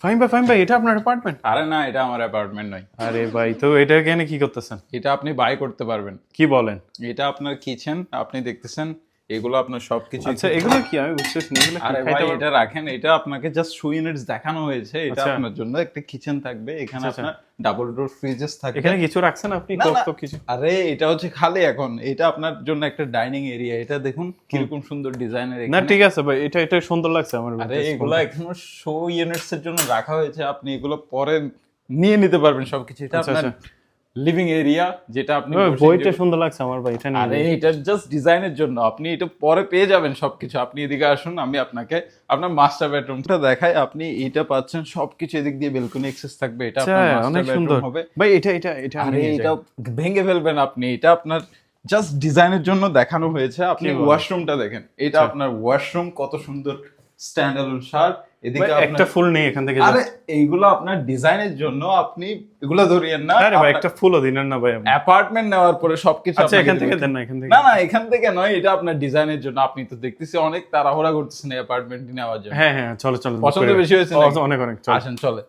ফাহিম ভাই এটা আপনার অ্যাপার্টমেন্ট? আরে না, এটা আমার অ্যাপার্টমেন্ট নয়। আরে ভাই, তো এটা এখানে কি করতেছেন? এটা আপনি বাই করতে পারবেন। কি বলেন? এটা আপনার কিচেন, আপনি দেখতেছেন এগুলো আপনার সবকিছু। আচ্ছা, এগুলো কি আমি বুঝতেছি না, এগুলো কি আরে খাইতে ভাই, পারবো? এটা রাখেন, এটা আপনাকে জাস্ট 2 ইউনিটস দেখানো হয়েছে। এটা আচ্ছা। আপনার জন্য একটা কিচেন থাকবে, এখানে আচ্ছা, আপনার ডাবল ডোর ফ্রিজেস থাকবে। এখানে কিছু রাখছেন আপনি? না, কোক না। তো কিছু? আরে এটা হচ্ছে খালি এখন, এটা আপনার জন্য একটা ডাইনিং এরিয়া। এটা দেখুন কিরকম সুন্দর ডিজাইনের না এখানে। ঠিক আছে ভাই, এটা সুন্দর লাগছে আমার। আরে এগুলো এখনো শো ইউনিটস এর জন্য রাখা হয়েছে, আপনি এগুলো পরে নিয়ে নিতে পারবেন সবকিছু। এটা আচ্ছা, আপনার আচ্ছা। লিভিং এরিয়া, যেটা আপনি বসে বইটা যে- সুন্দর লাগছে আমার ভাই, এটা নিয়ে আরে নিন। এটা জাস্ট ডিজাইনের জন্য, আপনি এটা পরে পেয়ে যাবেন সবকিছু। আপনি এদিকে আসুন, আমি আপনাকে আপনার মাস্টার বেডরুমটা দেখাই। আপনি এটা পাচ্ছেন সবকিছু, এদিক দিয়ে বেলকনি অ্যাক্সেস থাকবে। এটা আচ্ছা, আপনার মাস্টার অনেক সুন্দর বেডরুম হবে। ভাই। এটা আমি আরে নিয়ে এটা যাই। ভেঙে ফেলবেন আপনি, এটা আপনার জাস্ট ডিজাইনের জন্য দেখানো হয়েছে। আপনি কি বলেন? ওয়াশরুমটা দেখেন, এটা আচ্ছা। আপনার ওয়াশরুম কত সুন্দর স্ট্যান্ড অ্যালোন শাওয়ার। এদিকে ভাই, একটা আপনার ফুল নেই এখান থেকে আরে just। এইগুলো আপনার ডিজাইনের জন্য, আপনি এগুলো ধরিয়েন না। আরে ভাই, একটা ফুলও দিলেন না ভাই আপনি। অ্যাপার্টমেন্ট নেওয়ার পরে সবকিছু আচ্ছা, আপনাকে এখান থেকে দিবে। দেন না, এখান থেকে। না না, এখান থেকে নয়, এটা আপনার ডিজাইনের জন্য। আপনি তো দেখতেছি অনেক তাড়াহুড়া করতেছেন অ্যাপার্টমেন্ট নেওয়ার জন্য। হ্যাঁ হ্যাঁ, চলো চলো। পছন্দ বেশি হয়েছে নাকি? অনেক অনেক, চলো। আসেন চলে।